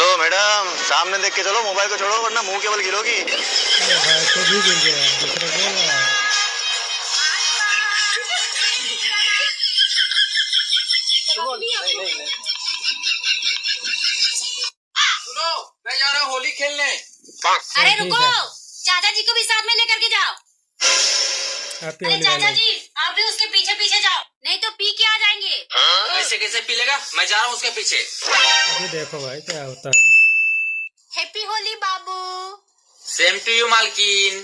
Hello madam, सामने देख के चलो, मोबाइल को छोड़ो वरना मुंह केवल गिरोगी। भाई तो भी गिर गया, दूसरा बोल रहा है। सुनो, मैं जा रहा हूँ होली खेलने। अरे रुको, चाचा जी को भी साथ में लेकर के जाओ। अरे चाचा जी, आप भी उसके पीछे पीछे जाओ, नहीं तो पी के आ जाएंगे। ऐसे कैसे पी लेगा? मैं जा रहा हूँ उसके पीछे। अभी देखो भाई क्या होता है। हैप्पी होली बाबू। सेम टू यू मालकिन।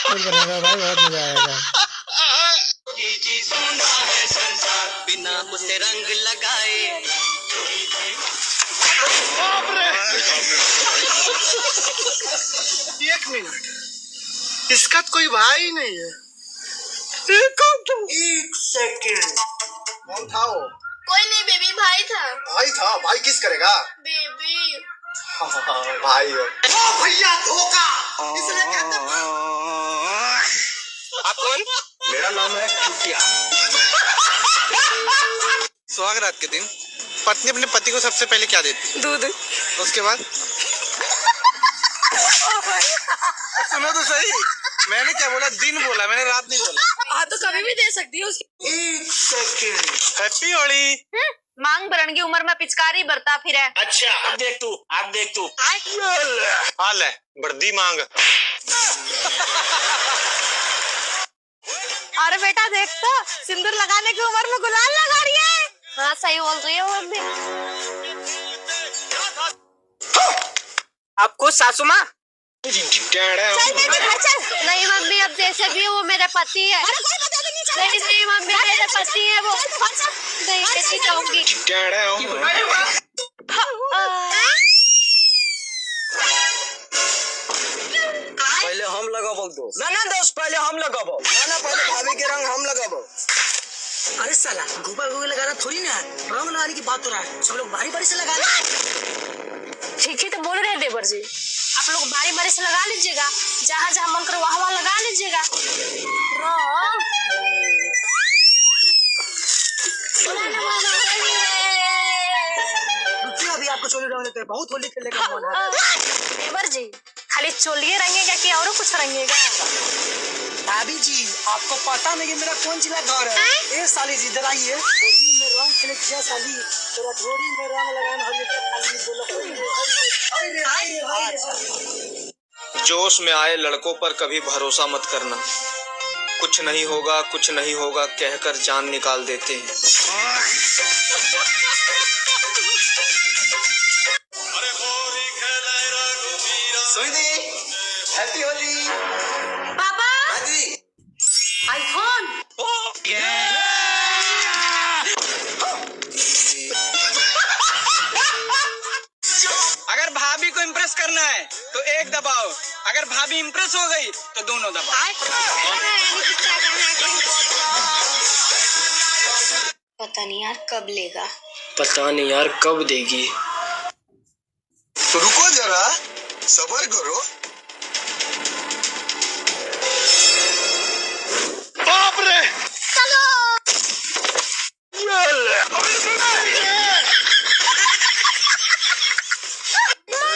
बनेगा भाई, बहुत मजा आएगा। बिना उसे रंग लगाए। एक मिनट, इसका तो कोई भाई नहीं है। एक सेकंड, कौन था वो? कोई नहीं बेबी, भाई था। भाई था? भाई किस करेगा? बेबी। हाँ, भाई हो। ओ भैया धोखा, इसलिए कहते हैं। आप कौन? मेरा नाम है चुटिया। सुहागरात के दिन पत्नी अपने पति को सबसे पहले क्या देती है? दूध। उसके बाद सुनो तो सही, मैंने क्या बोला? दिन बोला मैंने, रात नहीं बोला। हाँ तो कभी भी दे सकती है उसकी। एक सेकंड, हैप्पी होली। मांग भरण की उम्र में पिचकारी बरता फिर है। अच्छा, अब देख तू। हाल है बर्दी मांग। अरे बेटा देख तो, सिंदूर लगाने की उम्र में गुलाल लगा रही है। हाँ सही बोल रही है मम्मी। आपको सासू माँ? चल बेबी घर चल। नहीं मम्मी, अब जैसे भी वो मेरे पति है। नहीं मम्मी, मेरे पति है वो। नहीं कैसी जाऊंगी। पहले हम लगाबो दोस्त। ना दोस्त, पहले हम लगाबो। ना पहले भाभी के रंग हम लगाबो। अरे साला गोबर लगाना थोड़ी ना, रंग लगाने की बात हो रहा है। सब लोग बारी बारी से लगा ठीक ही तो बोल रहे हैं देवर जी, आप लोग बारी बारी से लगा लीजिएगा, जहाँ जहाँ मन करो वहाँ वहाँ लगा लीजिएगा। अभी आपको चोली रंग लेते हैं, बहुत होली खेलने का मन है। देवर जी खाली चोलिए रंगेगा कि और कुछ रंगेगा? भाभी जी आपको पता नहीं कि मेरा कौन जिला घर है? ए साली जी इधर आइए। होली में रंग खेले जा साली, तेरा ढोरी में रंग लगाना हमेशा खाली बोलो। जोश में आए लड़कों पर कभी भरोसा मत करना। कुछ नहीं होगा कहकर जान निकाल देते हैं। हैप्पी होली। पापा हाँ जी। आईफोन। अगर भाभी को इम्प्रेस करना है तो एक दबाओ, अगर भाभी इम्प्रेस हो गई तो दोनों दबाओ। पता नहीं यार कब लेगा। पता नहीं यार कब देगी। तो रुको जरा, सब्र करो। बाप रे,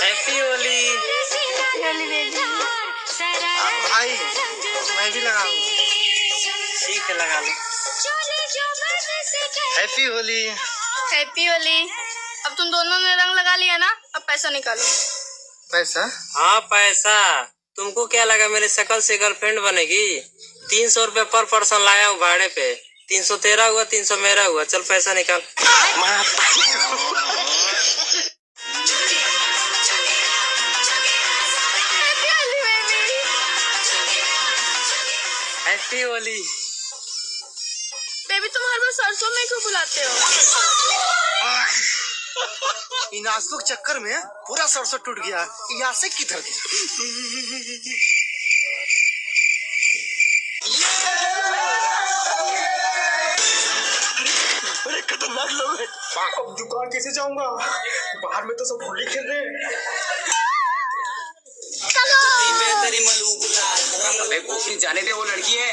हैप्पी होली। भाई मैं भी लगाऊं? ठीक है लगा लो। हैप्पी होली। हैप्पी होली। अब तुम दोनों ने रंग लगा लिया ना, अब पैसा निकालो। पैसा? हाँ पैसा। तुमको क्या लगा मेरी शकल से गर्लफ्रेंड बनेगी? 300 रुपए पर पर्सन लाया हूँ भाड़े पे। 300 तेरा हुआ, 300 मेरा हुआ। चल पैसा निकाल। हैप्पी होली। बेबी तुम हर बार सरसों में क्यों बुलाते हो? इन आंसू के चक्कर में पूरा सरसों टूट गया। यहाँ से किधर गया? बड़े खतरनाक लोग हैं। अब दुकान कैसे जाऊंगा? बाहर में तो सब होली खेल रहे हैं। जाने दे, वो लड़की है।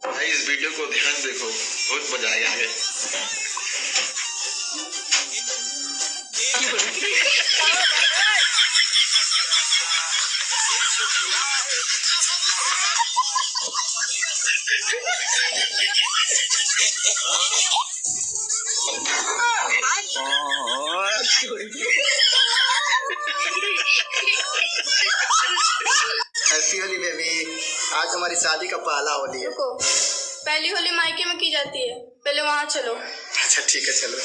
भाई इस वीडियो को ध्यान से देखो, बहुत मजा आएगा आगे। हैप्पी होली बेबी, आज हमारी शादी का पहला होली है। रुको, पहली होली मायके में की जाती है, पहले वहाँ चलो। अच्छा ठीक है चलो।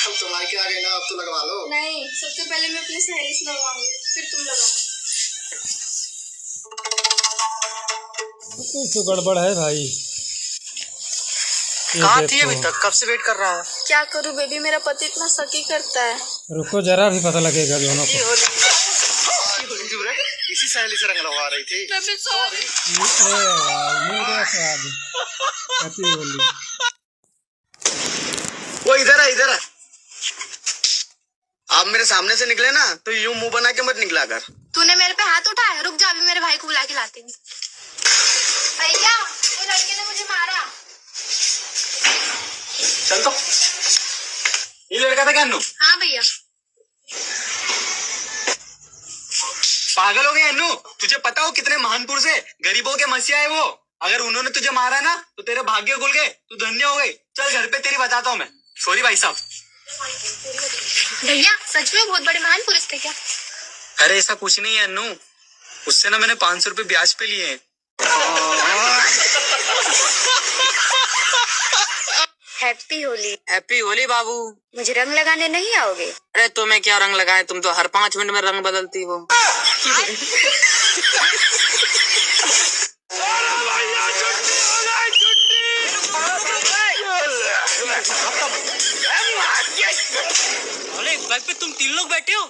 अब तो मायके आ गए ना, अब तो लगवा लो। नहीं, सबसे पहले मैं अपनी सहेली से लगवाऊंगी, फिर तुम लगाना। कुछ तो गड़बड़ है भाई। कहाँ थी अभी तक, कब से वेट कर रहा है? क्या करूँ बेबी, मेरा पति इतना शकी करता है। रुको जरा भी पता लगेगा दोनों को। इसी सहेली से रंग लगवा रही थी। Baby sorry. मिल गया स्वाद। हैप्पी होली। वो इधर है, इधर है। आप मेरे सामने से निकले ना तो यूं मुंह बना के मत निकला कर। तूने मेरे पे हाथ उठाया, रुक जा, अभी मेरे भाई को बुला के लाती हूँ। भैया, वो लड़के ने मुझे मारा। चल तो, ये लड़का था क्या अन्नू? हाँ भैया। पागल हो गया अन्नू, तुझे पता हो कितने महानपुर से गरीबों के मसीहा है वो। अगर उन्होंने तुझे मारा ना तो तेरे भाग्य खुल गए, तू धन्य हो गई। चल घर पे तेरी बताता हूँ मैं। सॉरी भाई साहब। भैया सच में बहुत बड़े महान पुरुष थे क्या? अरे ऐसा कुछ नहीं है अन्नू, उससे ना मैंने 500 रुपए ब्याज पे लिए हैं। हैप्पी होली। हैप्पी होली बाबू। मुझे रंग लगाने नहीं आओगे? अरे तुम्हें क्या रंग लगाए, तुम तो हर 5 मिनट में रंग बदलती हो। बाइक पे तुम 3 लोग बैठे हो?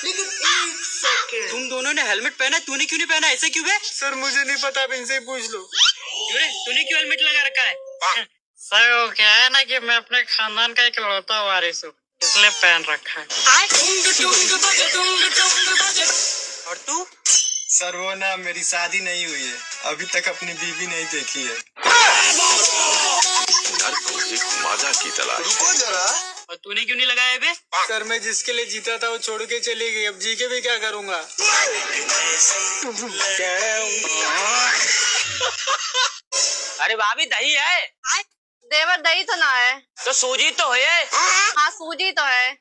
लेकिन एक सेकंड, तुम दोनों ने हेलमेट पहना, तूने क्यों नहीं पहना? ऐसे क्यों है? सर मुझे नहीं पता, अब इनसे पूछ लो। तूने क्यों हेलमेट लगा रखा है? सर वो क्या है ना कि मैं अपने खानदान का इकलौता वारिस हूँ, इसलिए पहन रखा है। और तू? सर वो ना, मेरी शादी नहीं हुई है, अभी तक अपनी बीवी नहीं देखी है। मजा की तलाश। रुको जरा। और तूने क्यों नहीं लगाया बे? सर मैं जिसके लिए जीता था वो छोड़ के चली गई, अब जी के भी क्या करूँगा। अरे भाभी दही है? देवर दही तो ना है। तो सूजी तो है। हाँ सूजी तो है।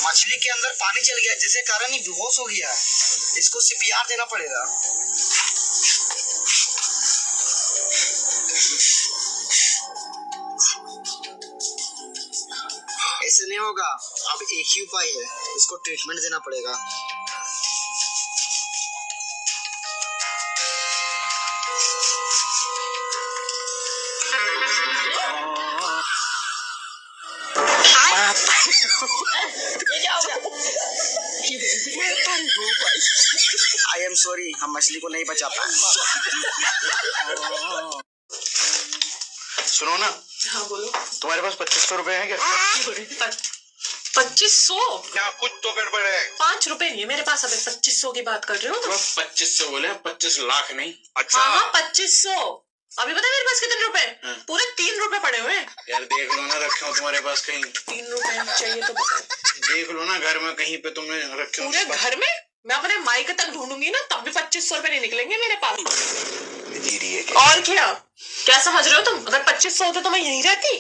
मछली के अंदर पानी चल गया, जिसके कारण ये बेहोश हो गया है। इसको सीपीआर देना पड़ेगा। ऐसे नहीं होगा, अब एक ही उपाय है, इसको ट्रीटमेंट देना पड़ेगा। आई एम सॉरी, हम मछली को नहीं बचा पाए। सुनो ना। हाँ बोलो। तुम्हारे पास 2500 रुपए हैं क्या? 2500? क्या कुछ तो गड़बड़ है। 5 रुपए नहीं है मेरे पास, अभी 2500 की बात कर रहे हो? 2500 बोले, 25 लाख नहीं। अच्छा हाँ 2500। अभी पता है मेरे पास कितने रुपए? पूरे 3 रुपए पड़े हुए हैं। यार देख लो ना, रखे हो तुम्हारे पास कहीं। 3 रुपए चाहिए तो बताओ। देख लो ना घर में कहीं पे तुमने रखे हो। पूरे घर में मैं अपने मायके तक ढूंढूंगी ना, तब भी 2500 रुपए नहीं निकलेंगे मेरे पास। और क्या समझ रहे हो तुम? अगर 2500 होते तो मैं यहीं रहती।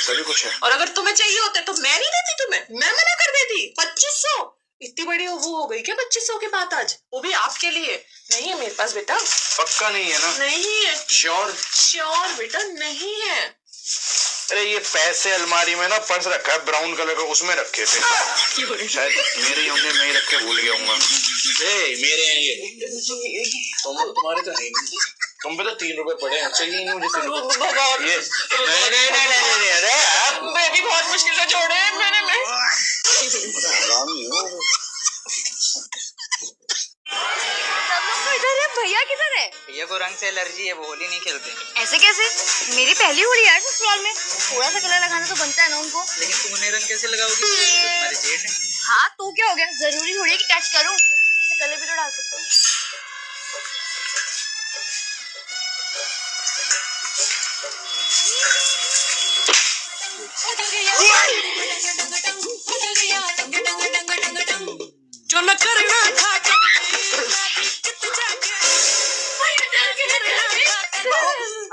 सभी कुछ है। और अगर तुम्हें चाहिए होते तो मैं नहीं देती तुम्हें, मैं मना कर देती। 2500 इतनी बड़ी वो हो गई क्या? 2500 की बात आज, वो भी आपके लिए नहीं है मेरे पास बेटा। पक्का नहीं है ना? नहीं है। श्योर बेटा नहीं है। अरे ये पैसे अलमारी में ना पर्स रखा है ब्राउन कलर का, उसमें रखे थे शायद मेरे होंगे, मैं ही रख के भूल गया हूँ। मेरे हैं ये। तुम्हारे तो है नहीं। तुम पे तो 3 रुपए पड़े हैं, चाहिए नहीं मुझे 3 रुपए। ये नहीं अरे बेबी बहुत मुश्किल से जोड़े हैं मैंने। हरामी हो। किधर है? ये को रंग से एलर्जी है, वो होली नहीं खेलते। ऐसे कैसे? मेरी पहली होली है ससुराल में, थोड़ा सा कलर लगाना तो बनता है ना उनको। लेकिन तुम उन्हें रंग कैसे लगाओगी? तुम्हारे जेठ है। हाँ तो क्या हो गया, जरूरी थोड़ी है कि टच करूं, ऐसे कलर भी तो डाल सकती हूँ। जो न करना था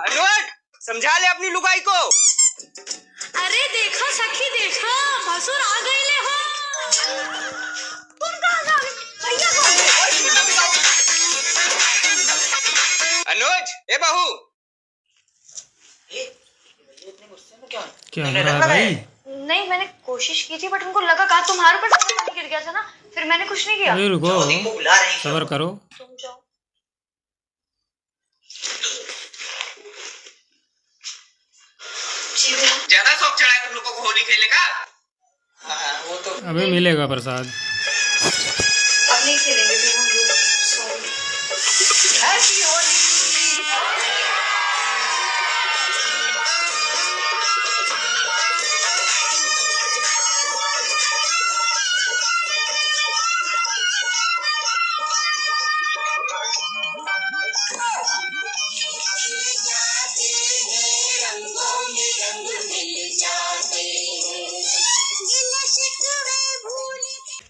अनुज, समझा ले अपनी लुगाई को। अरे देखो सखी देखो, भसुर आ गए ले हो। तुम कहाँ जा रहे? भैया कौन? अनुज, ए बहू, क्या हो रहा है भाई? नहीं मैंने कोशिश की थी बट उनको लगा कहा तुम्हारे ऊपर पानी गिर गया था ना, फिर मैंने कुछ नहीं किया। अरे रुको, सब्र करो। तुम जाओ। ज्यादा शौक चढ़ा है तुम लोगों को होली खेलने का? हाँ, वो तो अबे मिलेगा प्रसाद। अब नहीं खेलेंगे भी हम लोग, सॉरी। हैप्पी होली।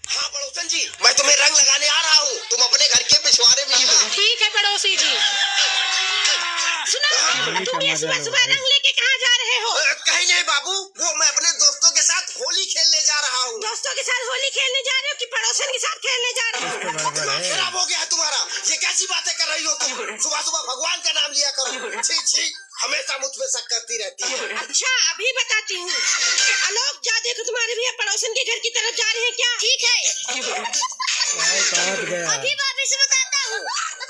हाँ पड़ोसन जी, मैं तुम्हें रंग लगाने आ रहा हूँ, तुम अपने घर के पिछवाड़े में ही हो। ठीक है पड़ोसी जी। सुनो, तुम ये सुबह सुबह रंग लेके कहाँ जा रहे हो? कहीं नहीं बाबू, वो मैं अपने दोस्तों के साथ होली खेलने जा रहा हूँ। दोस्तों के साथ होली खेलने जा रहे हो कि पड़ोसन के साथ खेलने जा रहे हो? दिमाग खराब हो गया है तुम्हारा, ये कैसी बातें कर रही हो तुम? सुबह सुबह भगवान का नाम लिया करो। छी छी, हमेशा मुझ पे शक करती रहती है। अच्छा अभी बताती हूँ। आलोक जा देखो, तुम्हारे भैया पड़ोसन के घर की तरफ जा रहे हैं क्या? ठीक है। पहुंच गया। अभी भाभी से बताता हूँ।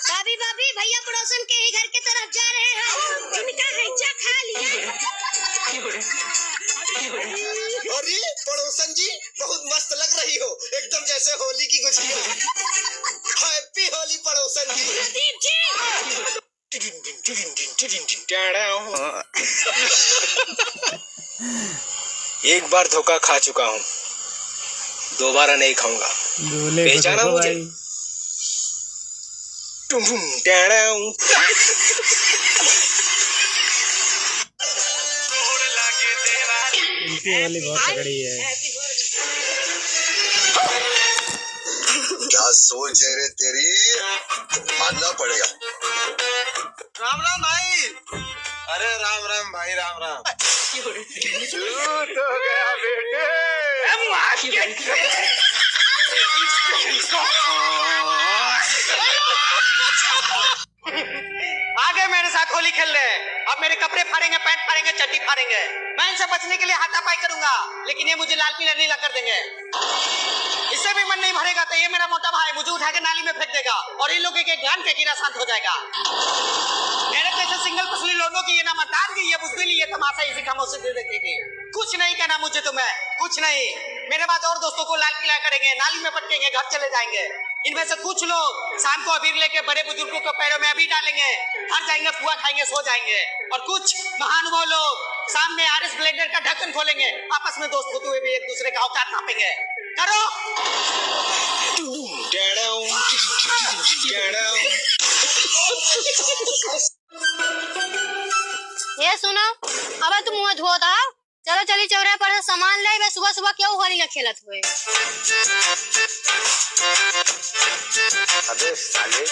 भाभी भाभी भैया पड़ोसन के ही घर की तरफ जा रहे हैं। इनका हैजा खा लिया। अरे पड़ोसन जी, बहुत मस्त लग रही हो, एकदम जैसे होली की गुजिया। हैप्पी होली पड़ोसन जी। प्रदीप जी। एक बार धोखा खा चुका हूँ, दोबारा नहीं खाऊंगा। दूल्हे को पहचाना देखो मुझे? भाई। इनकी होली बहुत तगड़ी है। क्या सोच है रे तेरी, मानना पड़ेगा। राम राम भाई। अरे राम राम भाई, राम राम। तो गया बेटे। आ गए मेरे साथ होली खेलने। अब मेरे कपड़े फाड़ेंगे, पैंट फाड़ेंगे, चड्डी फाड़ेंगे। मैं इनसे बचने के लिए हाथापाई करूंगा, लेकिन ये मुझे लाल पीला नीला कर देंगे। इससे भी मन नहीं भरेगा तो ये मेरा मोटा भाई मुझे उठा के नाली में फेंक देगा और इन लोगों के ज्ञान फेंकीना शांत हो जाएगा। मेरे जैसे सिंगल पसली लोगों की ये ना मतान की ये बुजदिल ये तमाशा इसी खामोशी से देखेगी। कुछ नहीं कहना मुझे तुम्हें, कुछ नहीं। मेरे बाद और दोस्तों को लाल पीला करेंगे, नाली में पटकेंगे, घर चले जाएंगे। इनमें से कुछ लोग शाम को अबीर लेके बड़े बुजुर्गों को पैरों में अबीर डालेंगे, घर जाएंगे, पुआ खाएंगे, सो जाएंगे। और कुछ महानुभाव लोग शाम में आरएस ब्लेंडर का ढक्कन खोलेंगे, आपस में दोस्त होते हुए भी एक दूसरे का औकात नापेंगे। करो। ये सुनो, अब तुम मुँह धो था, चलो चली चौराहे पर से सामान ले। मैं सुबह सुबह क्यों होली न खेलत हुए? अबे साले,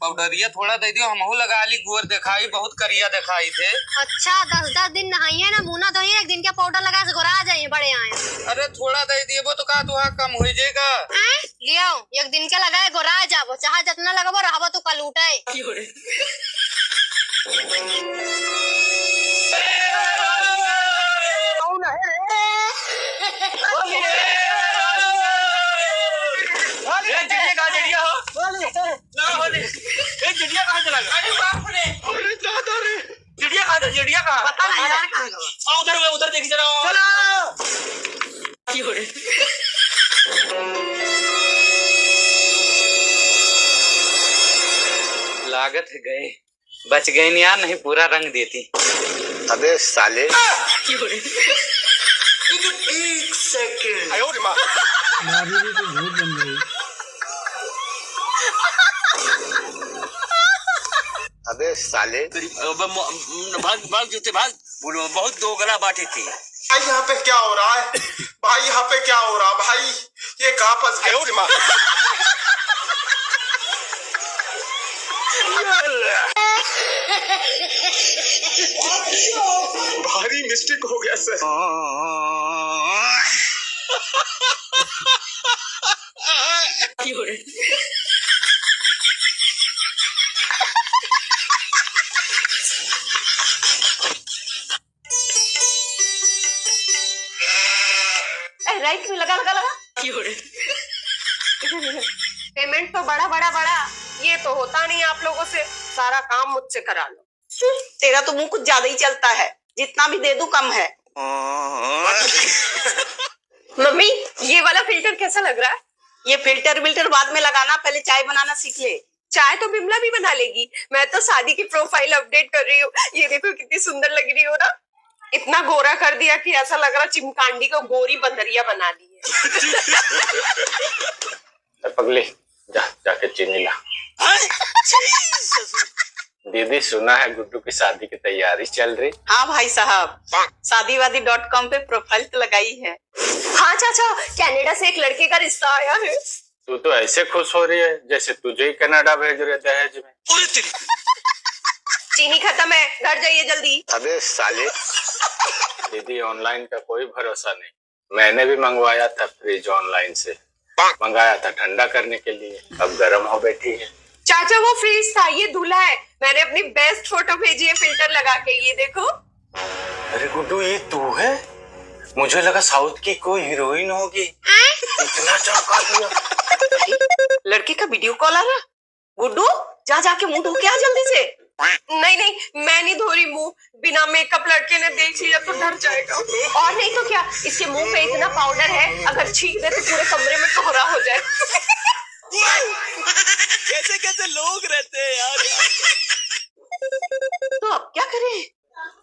पाउडरिया थोड़ा दे दियो, हमहू लगा ली। गुअर दिखाई बहुत करिया दिखाई थे। अच्छा 10-10 दिन नहाइए ना, मुँह ना धोइए, एक दिन का पाउडर लगा से गोरा जाइए बड़े आए। अरे थोड़ा दे दिए वो तो का तुहा कम हो जाएगा। लियो एक दिन के लगाए गोरा जाबो, चाहे जितना लगाबो रहबो तो कल उठे। चिड़िया कहाँ चला गया? अरे बाप रे, अरे दादा रे, चिड़िया कहाँ था? चिड़िया कहाँ? पता नहीं यार कहाँ गया। उधर देखी जरा। चलो। स्वागत है गए, बच गए नहीं यार, नहीं पूरा रंग देती। अबे साले एक सेकंड। नाभी भी तो भूत बन गई। अबे साले भाग भाग जूते भाग। बोलो बहुत दोगला बाटे थी। भाई यहाँ पे क्या हो रहा है? भाई यहाँ पे क्या हो रहा भाई? ये कहाँ फंस गया? भारी मिस्टेक हो गया सर। राइट में लगा लगा लगा। पेमेंट तो बड़ा बड़ा बड़ा, ये तो होता नहीं आप लोगों से। सारा काम मुझसे करा लो। तेरा तो मुंह कुछ ज्यादा ही चलता है, जितना भी दे दूं कम है। मम्मी ये वाला फिल्टर कैसा लग रहा है? ये फिल्टर विल्टर बाद में लगाना, पहले चाय बनाना सीख ले। चाय तो बिमला भी बना लेगी, मैं तो शादी की प्रोफाइल अपडेट कर रही हूँ। ये देखो कितनी सुंदर लग रही हो ना। इतना गोरा कर दिया कि ऐसा लग रहा चिमकांडी को गोरी बंदरिया बना दी है। पगली जाके चीनी ला। दीदी सुना है गुड्डू की शादी की तैयारी चल रही। हाँ भाई साहब, शादीवादी.com पे प्रोफाइल तो लगाई है। हाँ चाचा, कनाडा से एक लड़के का रिश्ता आया है। तू तो ऐसे खुश हो रही है जैसे तुझे ही कनाडा भेज रहे दहेज में। चीनी खत्म है, घर जाइए जल्दी। अबे साले दीदी ऑनलाइन का कोई भरोसा नहीं। मैंने भी मंगवाया था फ्रिज ऑनलाइन से, मंगाया था ठंडा करने के लिए, अब गर्म हो बैठी है। चाचा वो फ्रिज था, ये दूल्हा है। मैंने अपनी बेस्ट फोटो भेजी है फिल्टर लगा के, ये देखो। अरे गुड्डू ये तू है? मुझे लगा साउथ की कोई हीरोइन होगी, इतना चमका दिया। लड़के का वीडियो कॉल आ रहा। गुड्डू जा जाके मुंह धो के आ जल्दी से। नहीं नहीं मैं नहीं धो रही मुंह, बिना मेकअप लड़के ने देख लिया तो डर जाएगा। और नहीं तो क्या, इसके मुंह पे इतना पाउडर है, अगर छींक दे तो पूरे कमरे में कोहरा हो जाए। कैसे कैसे लोग रहते हैं यार। तो अब क्या करें?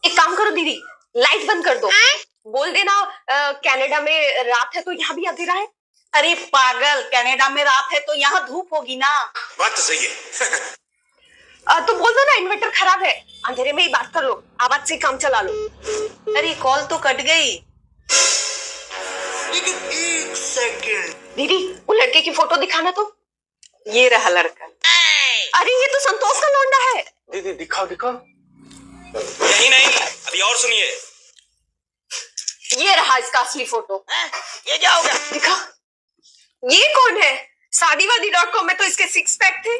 एक काम करो दीदी, लाइट बंद कर दो। बोल देना कनाडा में रात है तो यहाँ भी अंधेरा है। अरे पागल, कनाडा में रात है तो यहाँ धूप होगी ना। बात तो सही है। तो बोल दो ना इन्वर्टर खराब है, अंधेरे में ही बात कर लो, आवाज से काम चला लो। अरे कॉल तो कट गई। लेकिन एक सेकंड। दीदी वो लड़के की फोटो दिखाना तो। ये रहा लड़का। अरे ये तो संतोष का लौंडा है। दीदी दिखाओ दिखाओ। नहीं अभी और सुनिए। ये रहा इसका असली फोटो। ये क्या हो गया? दिखा। ये कौन है? शादीवादी.com में तो इसके 6 पैक थे,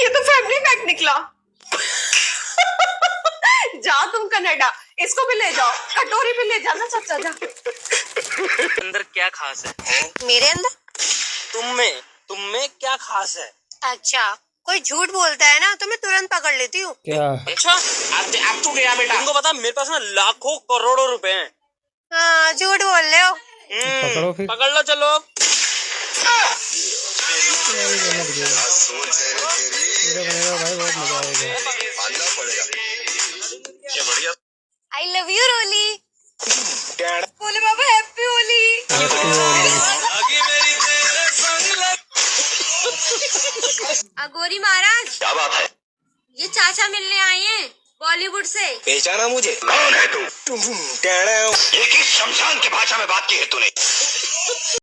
ये तो फैमिली पैक निकला। जाओ तुम कनाडा, इसको भी ले जाओ, कटोरी भी ले जाना चाचा जा। अंदर क्या खास है? मेरे अंदर? तुम में क्या खास है? अच्छा, कोई झूठ बोलता है ना तो मैं तुरंत पकड़ लेती हूँ। क्या? अच्छा अब तू गया बेटा। तुमको पता मेरे पास ना लाखों करोड़ों रुपए हैं। हाँ झूठ बोल रहे हो। पकड़ो फिर। पकड़ लो चलो। पूरा बनेगा भाई, बहुत मजा आएगा। आई लव यू रोली। बोले बाबा हैप्पी होली। अगोरी महाराज क्या बात है? ये चाचा मिलने आए हैं बॉलीवुड से। पहचाना मुझे? कौन है तू? एक ही शमशान की भाषा में बात की है तूने।